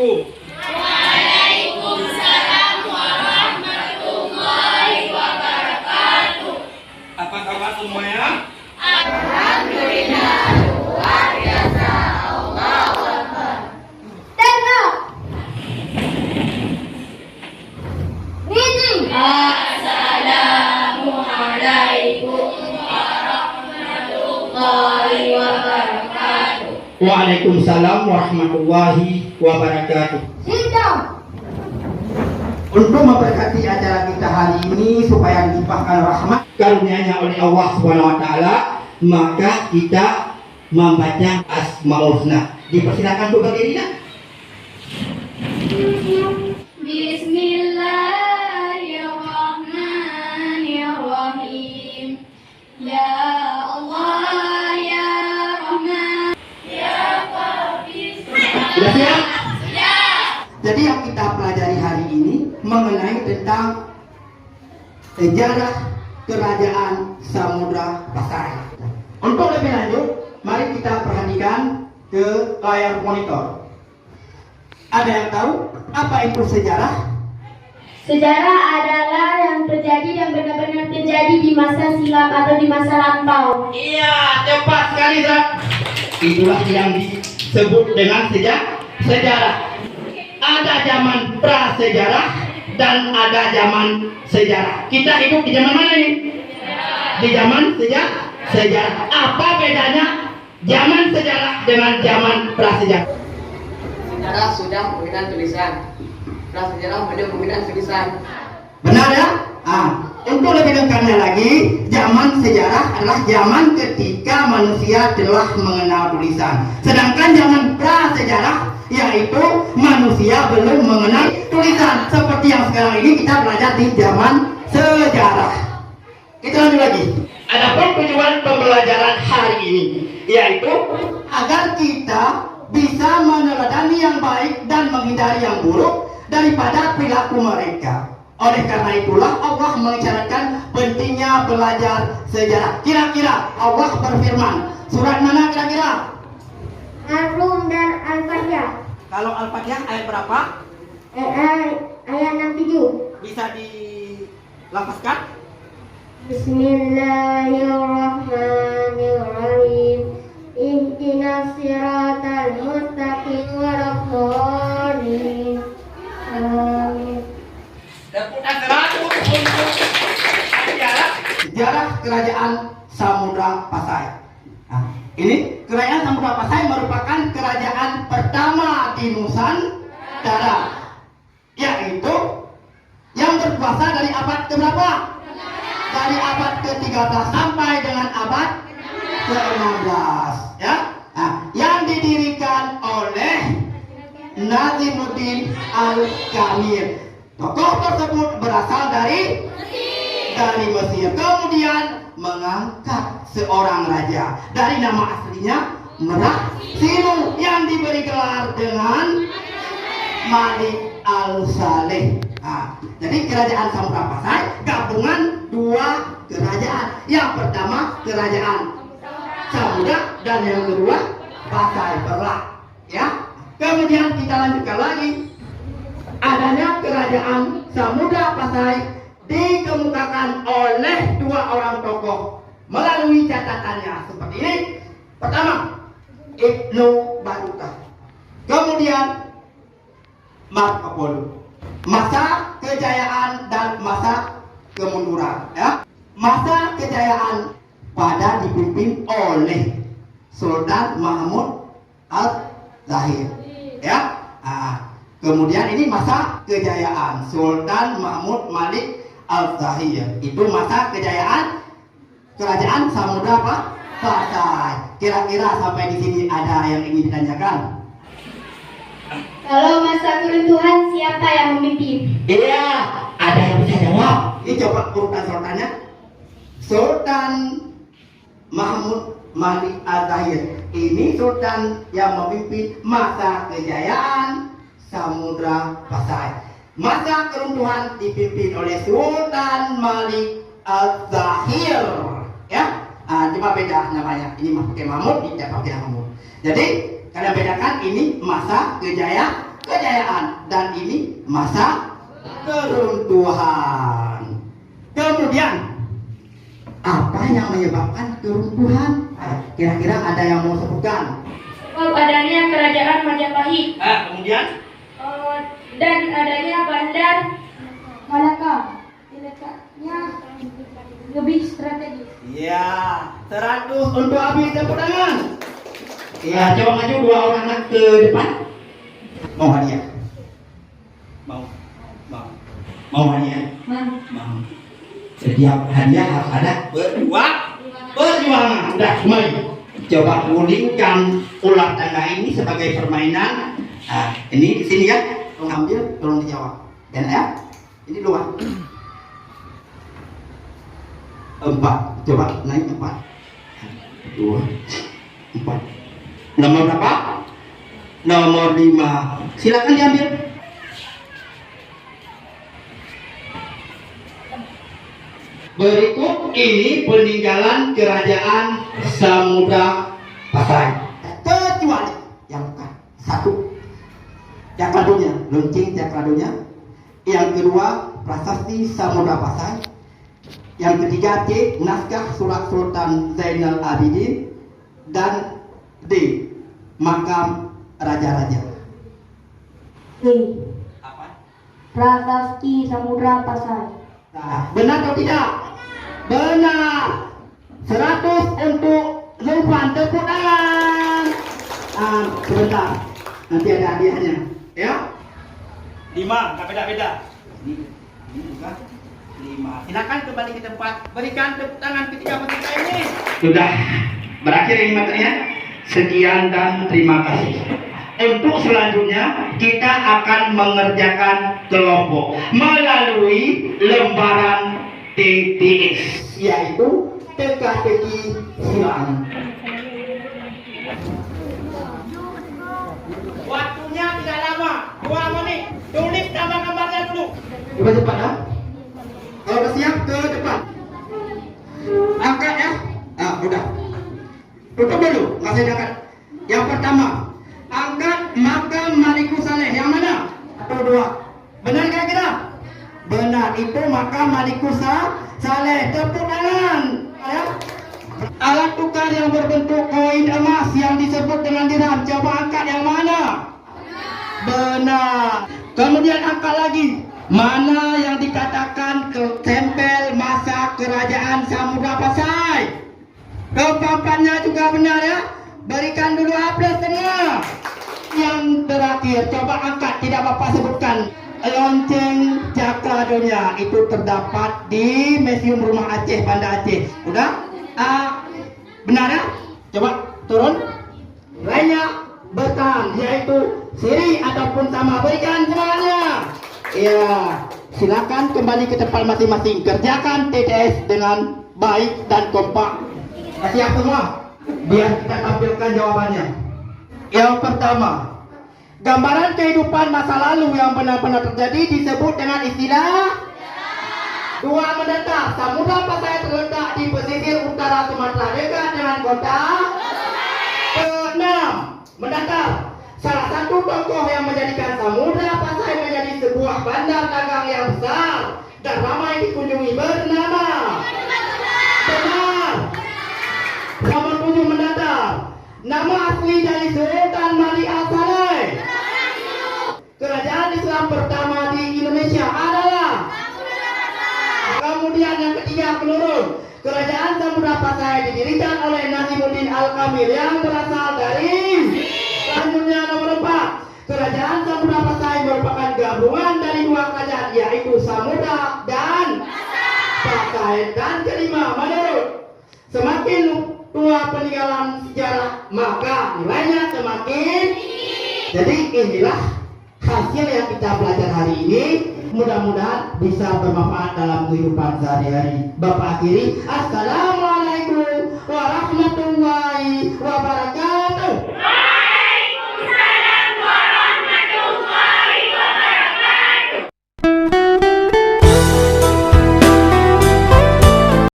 Assalamualaikum. Waalaikumsalam warahmatullahi wabarakatuh. Apa kabar semuanya? Alhamdulillah, luar biasa. Allahu Akbar. Tengok. Reading. Assalamualaikum warahmatullahi wabarakatuh. Waalaikumsalam warahmatullahi wabarakatuh. Sit down. Untuk memberkati acara kita hari ini supaya dilimpahkan rahmat karunia-Nya oleh Allah Subhanahu wa taala, maka kita membaca Asmaul Husna. Dipersilakan untuk berdiri. Bismillahirrahmanirrahim. Ya Allah ya Rahman ya Qadir. Sudah siap? Ya. Jadi yang kita pelajari hari ini mengenai tentang sejarah kerajaan Samudra Pasai. Untuk lebih lanjut, mari kita perhatikan ke layar monitor. Ada yang tahu apa itu sejarah? Sejarah adalah yang terjadi dan benar-benar terjadi di masa silam atau di masa lampau. Iya, cepat sekali, Zak. Itulah yang disebut dengan sejarah. Ada zaman prasejarah dan ada zaman sejarah. Kita hidup di zaman mana ini? Di zaman sejarah. Apa bedanya zaman sejarah dengan zaman prasejarah? Sejarah sudah penggunaan tulisan, prasejarah belum penggunaan tulisan. Benar ya? Untuk lebih lengkapnya lagi, zaman sejarah adalah zaman ketika manusia telah mengenal tulisan. Sedangkan zaman prasejarah yaitu manusia belum mengenal tulisan. Seperti yang sekarang ini kita belajar di zaman sejarah. Kita lanjut lagi. Adapun tujuan pembelajaran hari ini yaitu agar kita bisa meneladani yang baik dan menghindari yang buruk daripada perilaku mereka. Oleh karena itulah Allah mengisyaratkan pentingnya belajar sejarah. Kira-kira Allah berfirman, surat mana kira-kira? Ar-Rum dan Al-Fatihah. Kalau Al-Fatihah ayat berapa? Ayat 67. Bisa dilafazkan? Bismillahirrahmanirrahim. Ihdinas siratal mustaqim warahmatullahi. Amin. Tepuk tangan untuk Sejarah kerajaan Samudra Pasai. Nah, ini kerajaan Samudra Pasai merupakan kerajaan pertama di Nusantara, yaitu yang berkuasa dari abad ke-berapa? Dari abad ke-13 sampai dengan abad ke-16, ya. Nah, yang didirikan oleh Nazimuddin Al-Kamil. Tokoh tersebut berasal dari Mesir. Kemudian mengangkat seorang raja dari nama aslinya Merah Sinu yang diberi gelar dengan Malik Al-Saleh. Nah, jadi kerajaan Samudra Pasai gabungan dua kerajaan. Yang pertama kerajaan Samudra dan yang kedua Pasai Berak. Ya. Kemudian kita lanjutkan lagi. Adanya kerajaan Samudra Pasai dikemukakan oleh dua orang tokoh melalui catatannya seperti ini. Pertama, Ibnu Battuta. Kemudian Marco Polo. Masa kejayaan dan masa kemunduran, ya. Masa kejayaan pada dipimpin oleh Sultan Mahmud Al-Zahir, ya. Kemudian ini masa kejayaan Sultan Mahmud Malik Al-Zahir. Itu masa kejayaan kerajaan Samudra Pasai. Kira-kira sampai di sini ada yang ingin ditanyakan? Kalau masa keruntuhan siapa yang memimpin? Iya, ada yang bisa jawab. Ini coba urutan sultannya. Sultan Mahmud Malik Al-Zahir. Ini sultan yang memimpin masa kejayaan Samudra Pasai. Masa keruntuhan dipimpin oleh Sultan Malik Al-Zahir, ya. Cuma beda namanya. Ini pakai Mahmud, ini pakai Mahmud. Jadi kalian bedakan, ini masa kejayaan, dan ini masa keruntuhan. Kemudian apa yang menyebabkan keruntuhan? Kira-kira ada yang mau sebutkan? Adanya kerajaan Majapahit Kemudian dan adanya bandar Malaka. Letaknya lebih strategis. Ya, 100 untuk habis tepuk tangan. Ya, coba maju 2 orang anak ke depan. Mau hadiah? Mau hadiah? Mau. Setiap hadiah harus ada perjuangan. Udah, kembali. Coba gulingkan ular tangga ini sebagai permainan. Nah, ini di sini ya. Tolong ambil, tolong dijawab. Dan ya, ini luar. 4. Coba naik 4. 2, 4. Nomor berapa? Nomor 5. Silakan diambil. Berikut ini peninggalan kerajaan Samudra Pasai. Kecuali yang bukan. 1. Cakradonya, lonceng Cakradonya. Yang kedua, prasasti Samudra Pasai. Yang ketiga, C. Naskah Surat Sultan Zainal Abidin. Dan D. Makam Raja-Raja. D. Prasasti Samudra Pasai. Nah, benar atau tidak? Benar. 100 untuk Zulfan, tepuk tangan. Sebentar, nanti ada hadiahnya. Ya. 5, tak beda-beda. Ini juga 5. Silakan kembali ke tempat. Berikan tepuk tangan ketiga peserta ini. Sudah berakhir ini materinya. Sekian dan terima kasih. Untuk selanjutnya kita akan mengerjakan kelompok melalui lembaran TTS, yaitu teka-teki silang. Waktunya tidak lama, 2 menit. Tulis gambar-gambarnya dulu. Coba cepat ya. Kalau udah siap ke depan. Angkat ya. Udah. Tutup dulu, masih dekat. Yang pertama, angkat makam Malikus Saleh. Yang mana? 1, 2. Benar kira-kira? Benar, itu makam Malikus Saleh. Tepuk tangan. Ya. Alat tukar yang berbentuk koin emas yang disebut dengan dirham. Coba angkat yang mana? Benar. Kemudian angkat lagi. Mana yang dikatakan tempel masa kerajaan Samudra Pasai? Keempatnya juga benar ya. Berikan dulu aplaus semua. Yang terakhir, coba angkat, tidak Bapak sebutkan. Lonceng Cakradonya itu terdapat di Museum Rumah Aceh, Banda Aceh. Udah? Benar ya? Coba turun. Lainnya bertahan, yaitu siri ataupun sama. Berikan semuanya. Ya, silakan kembali ke tempat masing-masing. Kerjakan TTS dengan baik dan kompak. Siap semua? Biar kita tampilkan jawabannya. Yang pertama, gambaran kehidupan masa lalu yang benar-benar terjadi disebut dengan istilah. 2 mendatar. Samudra Pasai terletak di pesisir utara Sumatera dekat dengan kota. 6 mendatar. Salah satu tokoh yang menjadikan Samudra Pasai menjadi sebuah bandar dagang yang besar dan ramai dikunjungi bernama. Benar. Nomor 7 mendatar. Nama asli dari Sultan Malik Al-Saleh. Kerajaan Islam pertama di Indonesia adalah. Kemudian yang ketiga menurun. Kerajaan Samudra Pasai didirikan oleh Nazimuddin Al-Kamil yang berasal dari. Selanjutnya nomor 4. Kerajaan Samudra Pasai merupakan gabungan dari 2 kerajaan, yaitu Samudra dan Pasai. Dan kelima, menurut semakin tua peninggalan sejarah maka nilainya semakin. Jadi inilah hasil yang kita belajar hari ini. Mudah-mudahan bisa bermanfaat dalam kehidupan sehari-hari. Bapak akhiri, assalamualaikum warahmatullahi wabarakatuh.